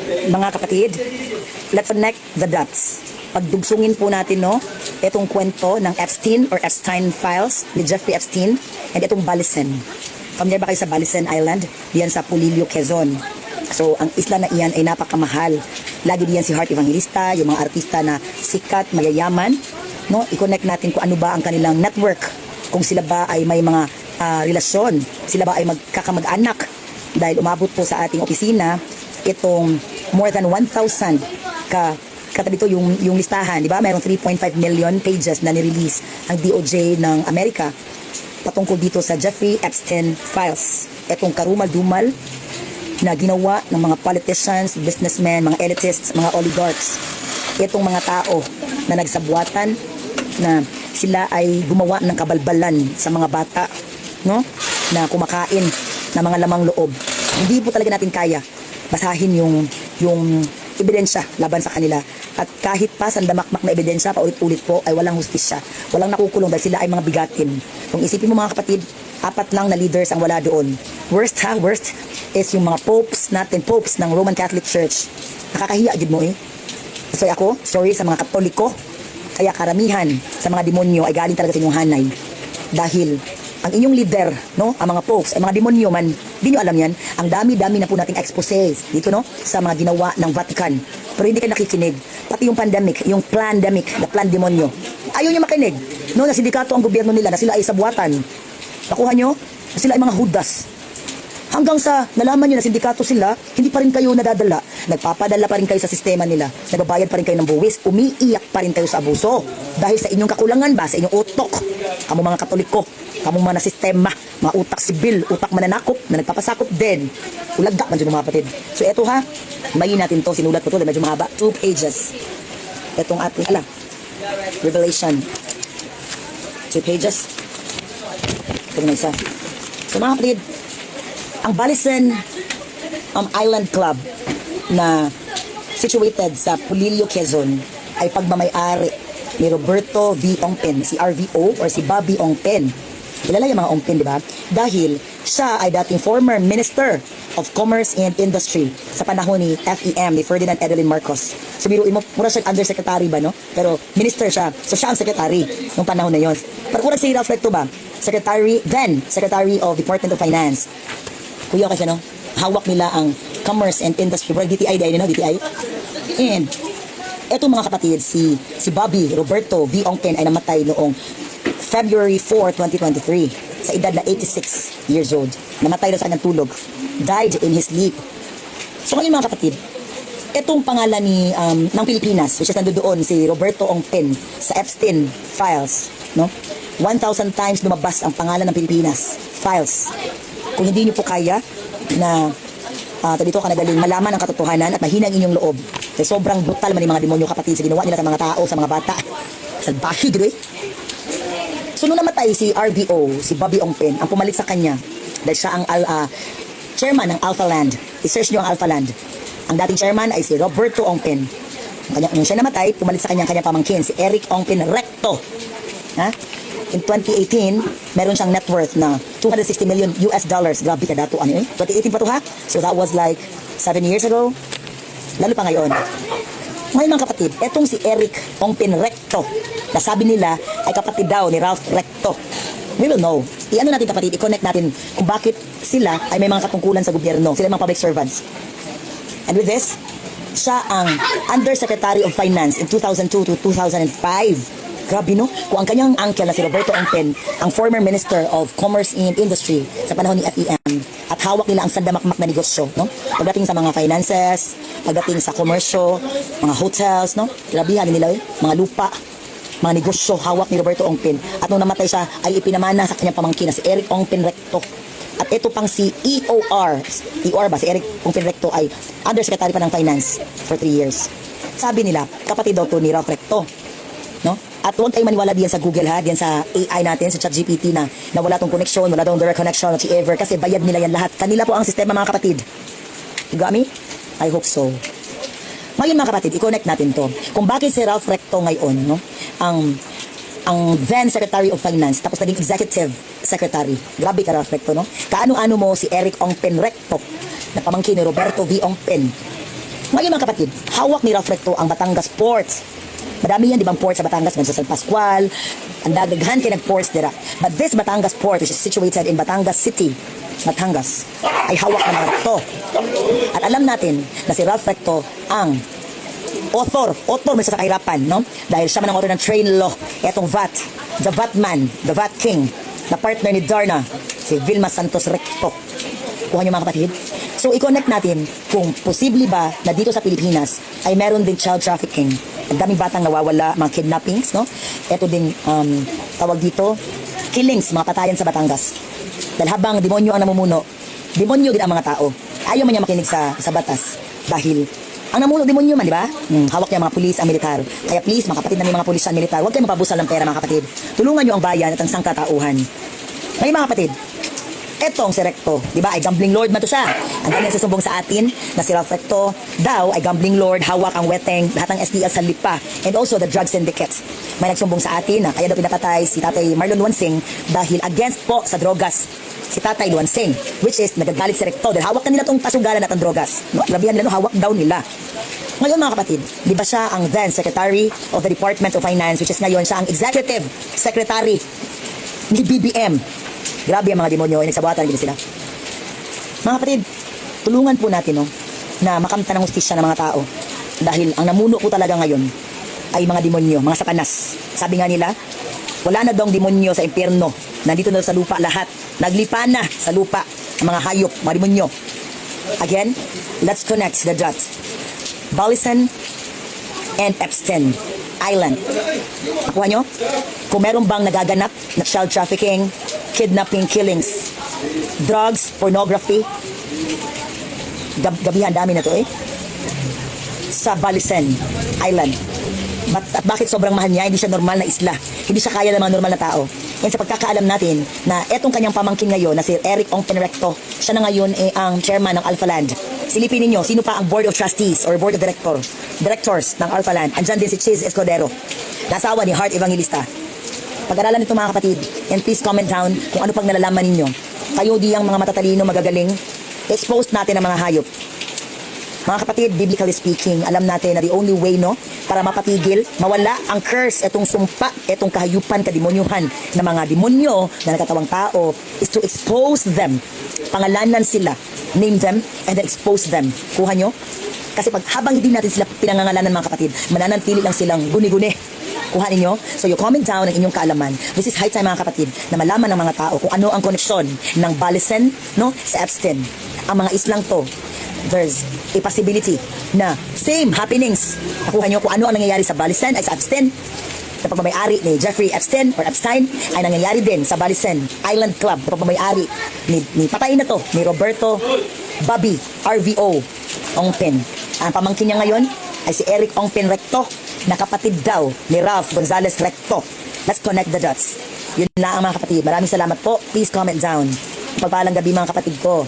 Mga kapatid, let's connect the dots. Pagdugsungin po natin, no, itong kwento ng Epstein or Epstein files ni Jeffrey Epstein and itong Balisan. Familiar ba kayo sa Balisan Island? Diyan sa Pulilio, Quezon. So, ang isla na iyan ay napakamahal. Lagi diyan si Heart Evangelista, yung mga artista na sikat, mayayaman, no? I-connect natin kung ano ba ang kanilang network. Kung sila ba ay may mga relasyon, sila ba ay magkakamag-anak. Dahil umabot po sa ating opisina itong more than 1,000 katabi ito yung listahan, di ba? Mayroong 3.5 million pages na nirelease ang DOJ ng Amerika patungkol dito sa Jeffrey Epstein files. Itong karumal-dumal na ginawa ng mga politicians, businessmen, mga elitists, mga oligarchs. Itong mga tao na nagsabuatan na sila ay gumawa ng kabalbalan sa mga bata, no? Na kumakain ng mga lamang loob. Hindi po talaga natin kaya basahin yung ebidensya laban sa kanila. At kahit pa sandamakmak na ebidensya, paulit-ulit po ay walang hustisya. Walang nakukulong dahil sila ay mga bigatin. Kung isipin mo mga kapatid, 4 lang na leaders ang wala doon. Worst is yung mga popes ng Roman Catholic Church. Nakakahiya gid mo eh. So ako, sorry sa mga Katoliko, kaya karamihan sa mga demonyo ay galing talaga sa inyong hanay. Dahil ang inyong leader, no, ang mga popes, ay mga demonyo man, di nyo alam yan, ang dami-dami na po nating expose dito, no, sa mga ginawa ng Vatican. Pero hindi kayo nakikinig. Pati yung pandemic, yung plandemic, the plan demonyo. Ayaw nyo makinig, no, na sindikato ang gobyerno nila, na sila ay sabuatan. Nakuha nyo? Na sila ay mga hudas. Hanggang sa nalaman nyo na sindikato sila, hindi pa rin kayo nadadala. Nagpapadala pa rin kayo sa sistema nila. Nagbabayad pa rin kayo ng buwis. Umiiyak pa rin kayo sa abuso. Dahil sa inyong kakulangan ba? Sa inyong utok. Kamu mga Katoliko, kamu mga sistema, mga utak sibil, utak mananakop, na nagpapasakop din. Ulagda man dyan mga kapatid. So eto ha, mayin natin to. Sinulat ko to, medyo mahaba. 2 pages. Etong ating, Revelation. 2 pages. Ito na isa. So mga kapatid, ang Balisan Island Club na situated sa Pulilio, Quezon ay pagmamay-ari ni Roberto V. Ongpen, si RVO or si Bobby Ongpen. Kilala yung mga Ongpen, di ba? Dahil siya ay dating former Minister of Commerce and Industry sa panahon ni FEM, ni Ferdinand Edelyn Marcos. So biruin mo, mura siya undersecretary ba, no? Pero minister siya, so siya ang secretary nung panahon na yon. Pero kung nagsi Ralph Recto ba? Secretary of Department of Finance. Kuya kasi, no? Hawak nila ang Commerce and Industry. Well, DTI, no? DTI. And, eto mga kapatid, si Bobby Roberto V. Ongpen ay namatay noong February 4, 2023 sa edad na 86 years old. Namatay na sa kanyang tulog. Died in his sleep. So ngayon mga kapatid, etong pangalan ng Pilipinas, which is nandoon si Roberto Ongpen sa Epstein files, no? 1,000 times lumabas ang pangalan ng Pilipinas files. Kung hindi nyo po kaya na dito ka nagaling malaman ang katotohanan at mahina ang inyong loob, kasi sobrang brutal man yung mga demonyo kapatid sa ginawa nila sa mga tao, sa mga bata. Salbahe, gano'y. So nung namatay si RBO, si Bobby Ongpen, ang pumalit sa kanya, dahil siya ang chairman ng Alpha Land. I-search nyo ang Alpha Land. Ang dating chairman ay si Roberto Ongpen. Nung siya namatay, pumalit sa kanya ang kanyang pamangkin, si Eric Ongpen Recto. Ha? In 2018, meron siyang net worth na $260 million. Grabe ka dato, ano eh? 2018 pa to ha? So that was like 7 years ago. Lalo pa ngayon. Ngayon mga kapatid, etong si Eric Ongpen Recto, na sabi nila ay kapatid daw ni Ralph Recto. We will know. I-ano natin kapatid, i-connect natin kung bakit sila ay may mga katungkulan sa gobyerno. Sila mga public servants. And with this, siya ang Undersecretary of Finance in 2002 to 2005. Grabe no? Kung ang kanyang uncle na si Roberto Ongpen, ang former Minister of Commerce and Industry sa panahon ni FEM, at hawak nila ang sandamakmak na negosyo, no? Pagdating sa mga finances, pagdating sa komersyo, mga hotels, no? Grabihan nila mga lupa, mga negosyo, hawak ni Roberto Ongpen. At nung namatay siya, ay ipinamana sa kanyang pamangkin na si Eric Ongpen Recto. At ito pang si EOR ba? Si Eric Ongpen Recto ay Undersecretary pa ng Finance for 3 years. Sabi nila, kapatid daw to ni Ralph Recto, no? At huwag kayong maniwala diyan sa Google ha, diyan sa AI natin, sa ChatGPT na wala tong connection, wala tong direct connection whatsoever, kasi bayad nila yan lahat. Kanila po ang sistema mga kapatid. You got me? I hope so. Ngayon mga kapatid, i-connect natin to. Kung bakit si Ralph Recto ngayon, no? Ang then Secretary of Finance, tapos naging Executive Secretary. Grabe ka Ralph Recto, no? Kaano-ano mo si Eric Ongpen Recto, na pamangkin ni Roberto V. Ongpen. Ngayon mga kapatid, hawak ni Ralph Recto ang Batangas Port. Madami yan, di bang port sa Batangas, sa San Pascual, ang dagaghan kay nag-ports dira. But this Batangas Port, which is situated in Batangas City, Batangas, ay hawak ng mga Recto. At alam natin na si Ralph Recto ang author mo sa kahirapan, no? Dahil siya man ang author ng train law, etong VAT, the VAT man, the VAT king, na partner ni Darna, si Vilma Santos Recto. Kuha niyo mga kapatid? So, i-connect natin kung posible ba na dito sa Pilipinas ay meron din child trafficking. Ang daming batang nawawala, mga kidnappings, no? Ito din, tawag dito, killings, mga patayan sa Batangas. Dahil habang demonyo ang namumuno, demonyo din ang mga tao. Ayaw man niya makinig sa batas. Dahil, ang namuno demonyo man, di ba? Hawak niya mga pulis, ang militar. Kaya please, mga kapatid na may mga pulis at militar, huwag kayo mapabusal ng pera, mga kapatid. Tulungan niyo ang bayan at ang sangkatauhan. Ngayon mga kapatid, etong si Recto, di ba, ay gambling lord man to siya. Ang kanyang susumbong sa atin na si Ralph Recto daw ay gambling lord, hawak ang weteng, lahat ng STL sa lipa, and also the drug syndicate. May nagsumbong sa atin na kaya daw pinapatay si Tatay Marlon Luansing dahil against po sa drogas si Tatay Luansing, which is nagagalit si Recto dahil hawak na nila itong kasugalan at ang drogas. No? Grabihan nila, no? Hawak daw nila. Ngayon mga kapatid, di ba siya ang then Secretary of the Department of Finance, which is ngayon siya ang Executive Secretary ni BBM. Grabe ang mga demonyo, ay nagsabuatan din sila. Mga kapatid, tulungan po natin, no, na makamta ng hustisya ng mga tao. Dahil ang namuno po talaga ngayon ay mga demonyo, mga satanas. Sabi nga nila, wala na dong demonyo sa impyerno. Nandito na sa lupa lahat. Naglipa na sa lupa ang mga hayop, mga demonyo. Again, let's connect the dots. Balisan and Epstein Island. Nakuha nyo? Kung meron bang nagaganap na child trafficking, kidnapping, killings, drugs, pornography, gabihan dami na to sa Balisan Island. At bakit sobrang mahal niya? Hindi siya normal na isla. Hindi siya kaya ng mga normal na tao. And sa pagkakaalam natin na etong kanyang pamangkin ngayon na si Eric Ong Penrecto, siya na ngayon ang chairman ng Alpha Land. Silipin ninyo, sino pa ang board of trustees or board of directors ng Alpha Land? Andyan din si Chiz Escudero, nasawa ni Heart Evangelista. Pag-aralan nito mga kapatid, and please comment down kung ano pang nalalaman ninyo. Kayo di ang mga matatalino, magagaling, expose natin ang mga hayop. Mga kapatid, biblically speaking, alam natin na the only way, no, para mapatigil, mawala ang curse, etong sumpa, etong kahayupan, kademonyuhan ng mga demonyo na nagkatawang tao, is to expose them. Pangalanan sila, name them, and then expose them. Kuha nyo? Kasi habang hindi natin sila pinangangalanan mga kapatid, mananatili lang silang guni-guni. Kuha ninyo? So you comment down ang inyong kaalaman. This is high time mga kapatid na malaman ng mga tao kung ano ang koneksyon ng Balisan, no, sa Epstein. Ang mga islang to, there's a possibility na same happenings. Nakuha nyo kung ano ang nangyayari sa Balisan ay sa Epstein. Na pagmamayari ni Jeffrey Epstein or Epstein ay nangyayari din sa Balisan Island Club. Na pagmamayari ni patay na to, ni Roberto Bobby RVO Ongpen. Ang pamangkin niya ngayon ay si Eric Ongpen Recto, na kapatid daw ni Ralph Gonzalez Recto. Let's connect the dots. Yun lang mga kapatid. Maraming salamat po. Please comment down. Pagpalang gabi mga kapatid ko.